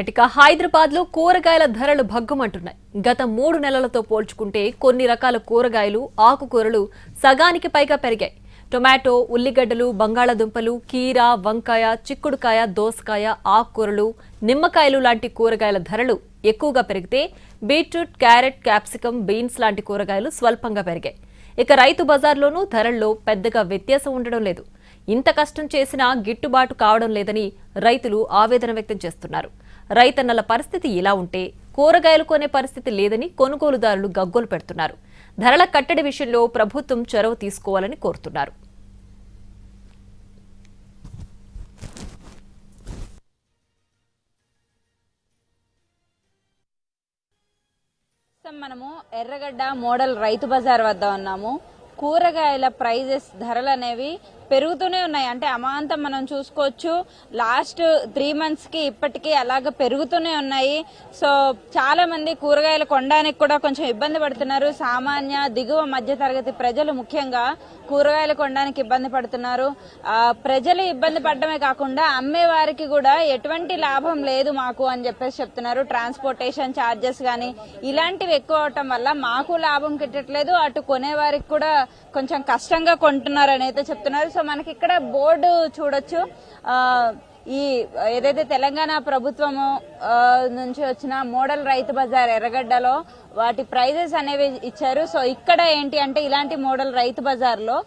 ఇక హైదరాబాద్ లో కూరగాయల ధరలు భగ్గుమంటున్నాయి. గత 3 నెలలతో పోల్చుకుంటే కొన్ని రకాల కూరగాయలు, ఆకుకూరలు సగానికి పైగా పెరిగాయి. టొమాటో, ఉల్లిగడ్డలు, బంగాళాదుంపలు, కీర, వంకాయ, చిక్కుడుకాయ, దోసకాయ, ఆకుకూరలు, నిమ్మకాయలు లాంటి కూరగాయల ధరలు ఎక్కువగా పెరిగితే బీట్రూట్, క్యారెట్, క్యాప్సికం, బీన్స్ లాంటి కూరగాయలు స్వల్పంగా పెరిగాయి. ఇక రైతు బజార్లోనూ ధరల్లో పెద్దగా వ్యత్యాసం ఉండడం లేదు. ఇంత కష్టం చేసినా గిట్టుబాటు కావడం లేదని రైతులు ఆవేదన వ్యక్తం చేస్తున్నారు. రైతన్నల పరిస్థితి ఇలా ఉంటే కూరగాయలు కొనే పరిస్థితి లేదని కొనుగోలుదారులు గగ్గోలు పెడుతున్నారు. ధరల కట్టడి విషయంలో ప్రభుత్వం చొరవ తీసుకోవాలని కోరుతున్నారు. మనము ఎర్రగడ్డ మోడల్ రైతు బజార్ వద్ద ఉన్నాము. కూరగాయల ప్రైజెస్ ధరలు అనేవి పెరుగుతూనే ఉన్నాయి. అంటే అమాంతం మనం చూసుకోవచ్చు. లాస్ట్ 3 months కి ఇప్పటికీ అలాగ పెరుగుతూనే ఉన్నాయి. సో చాలా మంది కూరగాయలు కొనడానికి కూడా కొంచెం ఇబ్బంది పడుతున్నారు. సామాన్య దిగువ మధ్య తరగతి ప్రజలు ముఖ్యంగా కూరగాయలు కొనడానికి ఇబ్బంది పడుతున్నారు. ప్రజలు ఇబ్బంది పడడమే కాకుండా అమ్మే వారికి కూడా ఎటువంటి లాభం లేదు మాకు అని చెప్పేసి చెప్తున్నారు. ట్రాన్స్పోర్టేషన్ ఛార్జెస్ గానీ ఇలాంటివి ఎక్కువ అవటం వల్ల మాకు లాభం కిట్టట్లేదు, అటు కొనేవారికి కూడా కొంచెం కష్టంగా కొంటున్నారు అని అయితే చెప్తున్నారు. సో మనకి ఇక్కడ బోర్డు చూడొచ్చు. ఈ ఏదైతే తెలంగాణ ప్రభుత్వము నుంచి వచ్చిన మోడల్ రైతు బజార్ ఎర్రగడ్డలో వాటి ప్రైజెస్ అనేవి ఇచ్చారు. సో ఇక్కడ ఏంటి అంటే ఇలాంటి మోడల్ రైతు బజార్ లో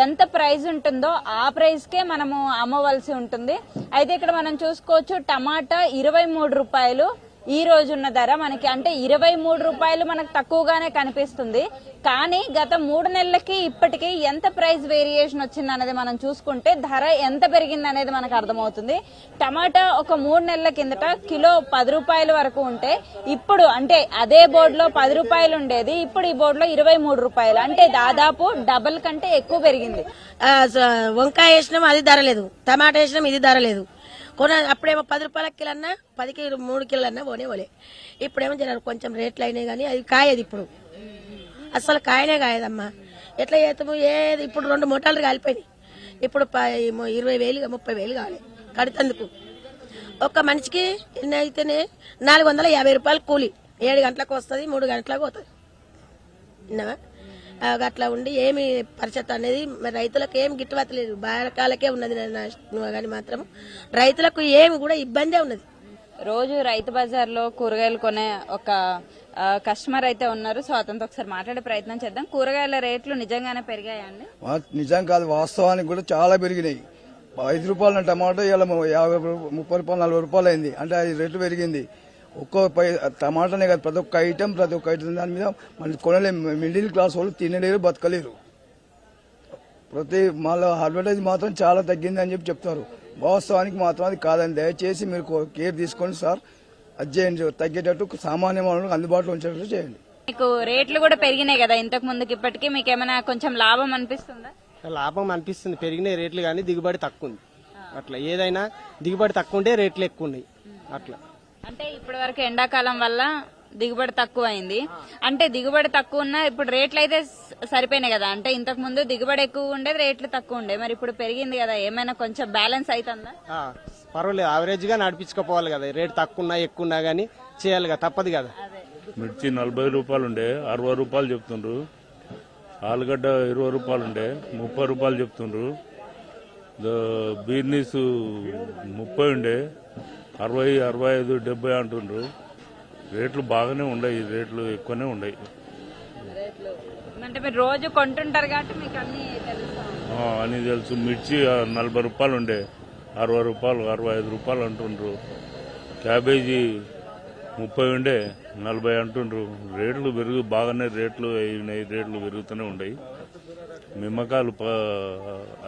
ఎంత ప్రైస్ ఉంటుందో ఆ ప్రైస్ కే మనము అమ్మవలసి ఉంటుంది. అయితే ఇక్కడ మనం చూసుకోవచ్చు, టమాటా 23 రూపాయలు ఈ రోజున్న ధర మనకి. అంటే 23 రూపాయలు మనకు తక్కువగానే కనిపిస్తుంది. కానీ గత 3 నెలలకి ఇప్పటికీ ఎంత ప్రైస్ వేరియేషన్ వచ్చింది అనేది మనం చూసుకుంటే ధర ఎంత పెరిగింది అనేది మనకు అర్థమవుతుంది. టమాటా ఒక 3 నెలల కిందట కిలో 10 రూపాయల వరకు ఉంటే ఇప్పుడు అంటే అదే బోర్డులో 10 రూపాయలు ఉండేది, ఇప్పుడు ఈ బోర్డులో 23 రూపాయలు. అంటే దాదాపు డబుల్ కంటే ఎక్కువ పెరిగింది. వంకాయ వేసినాం అది ధర లేదు, టమాటా వేసినాం ఇది ధర లేదు. అప్పుడేమో 10 రూపాయల కిలో అన్నా 10కి 3 కిలో అన్నా పోలే. ఇప్పుడేమో జనాలు కొంచెం రేట్లు అయినాయి కానీ అది కాయదు. ఇప్పుడు అసలు కాయనే కాయదమ్మా. ఎట్లా చేస్తాము? ఏది ఇప్పుడు 2 మూటలు కాలిపోయినాయి. ఇప్పుడు 20,000 30,000 కావాలి కడితందుకు. ఒక్క మనిషికి ఎన్ని అయితేనే 450 రూపాయలు కూలి. 7 గంటలకు వస్తుంది, 3 గంటలకు పోతుంది. విన్నావా? అట్లా ఉండి ఏమి పరిస్థితి అనేది రైతులకు ఏమి గిట్టుబాటు లేదు. బారకాలకే ఉన్నది కానీ మాత్రం రైతులకు ఏమి కూడా ఇబ్బందే ఉన్నది. రోజు రైతు బజార్ లో కూరగాయలు కొనే ఒక కస్టమర్ అయితే ఉన్నారు. సో అతనితో ఒకసారి మాట్లాడే ప్రయత్నం చేద్దాం. కూరగాయల రేట్లు నిజంగానే పెరిగాయండి? నిజం కాదు, వాస్తవానికి కూడా చాలా పెరిగినాయి. 5 రూపాయల టమాటో ఇలా 50 30 రూపాయలు 40 రూపాయలు అయింది. అంటే అది రేటు పెరిగింది. టమాటానే కాదు, ప్రతి ఒక్క ఐటమ్ దాని మీద మళ్ళీ కొనలేము. మిడిల్ క్లాస్ వాళ్ళు తినలేరు, బతకలేరు. మళ్ళీ అడ్వర్టైజ్ మాత్రం చాలా తగ్గింది అని చెప్తారు. వాస్తవానికి మాత్రం అది కాదని దయచేసి మీరు కేర్ తీసుకోండి సార్. అది చేయండి, తగ్గేటట్టు సామాన్య వాళ్ళకి అందుబాటులో ఉంచేటట్టు చేయండి. మీకు రేట్లు కూడా పెరిగినాయి కదా ఇంతకు ముందుకి ఇప్పటికీ, మీకు ఏమైనా కొంచెం లాభం అనిపిస్తుందా? లాభం అనిపిస్తుంది. పెరిగినాయి రేట్లు కానీ దిగుబడి తక్కువ ఉంది. అట్లా ఏదైనా దిగుబడి తక్కువ ఉంటే రేట్లు ఎక్కువ ఉన్నాయి. అట్లా అంటే ఇప్పటి వరకు ఎండాకాలం వల్ల దిగుబడి తక్కువ అయింది. అంటే దిగుబడి తక్కువ ఉన్నా ఇప్పుడు రేట్లు అయితే సరిపోయినాయి కదా. అంటే ఇంతకు ముందు దిగుబడి ఎక్కువ ఉండేది, రేట్లు తక్కువ ఉండే, మరి ఇప్పుడు పెరిగింది కదా, ఏమైనా కొంచెం బ్యాలెన్స్ అవుతుందా? పర్వాలేదు, యావరేజ్ గా నడిపించుకోపోవాలి కదా. రేట్ తక్కువ ఉన్నా ఎక్కువ ఉన్నా గానీ చేయాలి కదా, తప్పదు కదా. మిర్చి 40 రూపాయలు ఉండే 60 రూపాయలు చెప్తుండ్రు. ఆలుగడ్డ 20 రూపాయలు ఉండే 30 రూపాయలు చెప్తుండ్రు. బీర్నీస్ 30 ఉండే 60, 65, 70 అంటుండ్రు. రేట్లు బాగానే ఉన్నాయి, రేట్లు ఎక్కువనే ఉన్నాయి. అంటే మీరు రోజు కొంటుంటారు కాబట్టి మీకు అన్ని తెలుసు. అని తెలుసు. మిర్చి 40 రూపాయలు ఉండే 60 రూపాయలు 65 రూపాయలు అంటుండ్రు. క్యాబేజీ 30 ఉండే 40 అంటుండ్రు. రేట్లు బాగానే రేట్లు అయినాయి, రేట్లు పెరుగుతూనే ఉన్నాయి. నిమ్మకాయలు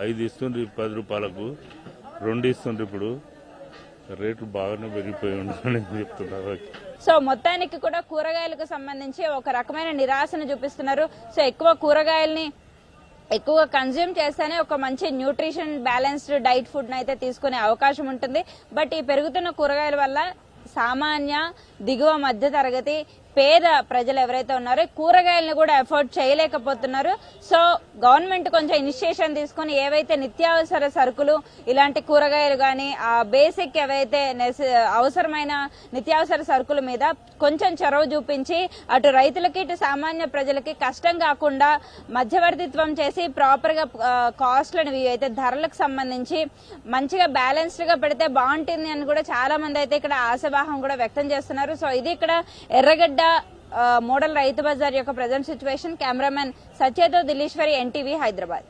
5 ఇస్తుండ్రు 10 రూపాయలకు, 2 ఇస్తుండ్రు. ఇప్పుడు రేట్లు బాగానే పెరిగిపోయి ఉన్నాయని చెప్తున్నారు. సో మొత్తానికి కూడా కూరగాయలకు సంబంధించి ఒక రకమైన నిరాశను చూపిస్తున్నారు. సో ఎక్కువ కూరగాయల్ని ఎక్కువ కన్జ్యూమ్ చేస్తేనే ఒక మంచి న్యూట్రిషన్ బ్యాలెన్స్డ్ డైట్ ఫుడ్ అయితే తీసుకునే అవకాశం ఉంటుంది. బట్ ఈ పెరుగుతున్న కూరగాయల వల్ల సామాన్య దిగువ మధ్య తరగతి పేద ప్రజలు ఎవరైతే ఉన్నారో కూరగాయలను కూడా ఎఫోర్డ్ చేయలేకపోతున్నారు. సో గవర్నమెంట్ కొంచెం ఇనిషియేషన్ తీసుకుని ఏవైతే నిత్యావసర సరుకులు ఇలాంటి కూరగాయలు కానీ ఆ బేసిక్ ఏవైతే అవసరమైన నిత్యావసర సరుకుల మీద కొంచెం చొరవ చూపించి అటు రైతులకి ఇటు సామాన్య ప్రజలకి కష్టం కాకుండా మధ్యవర్తిత్వం చేసి ప్రాపర్ గా కాస్ట్లను అయితే ధరలకు సంబంధించి మంచిగా బ్యాలెన్స్డ్ గా పెడితే బాగుంటుంది అని కూడా చాలా మంది అయితే ఇక్కడ ఆశాభావం కూడా వ్యక్తం చేస్తున్నారు. సో ఇది ఇక్కడ ఎర్రగడ్డ మోడల్ రైతు బజార్ యొక్క ప్రజెంట్ సిచ్యువేషన్. కెమెరామెన్ సత్యతో దిలీశ్వరి, ఎన్టీవీ, హైదరాబాద్.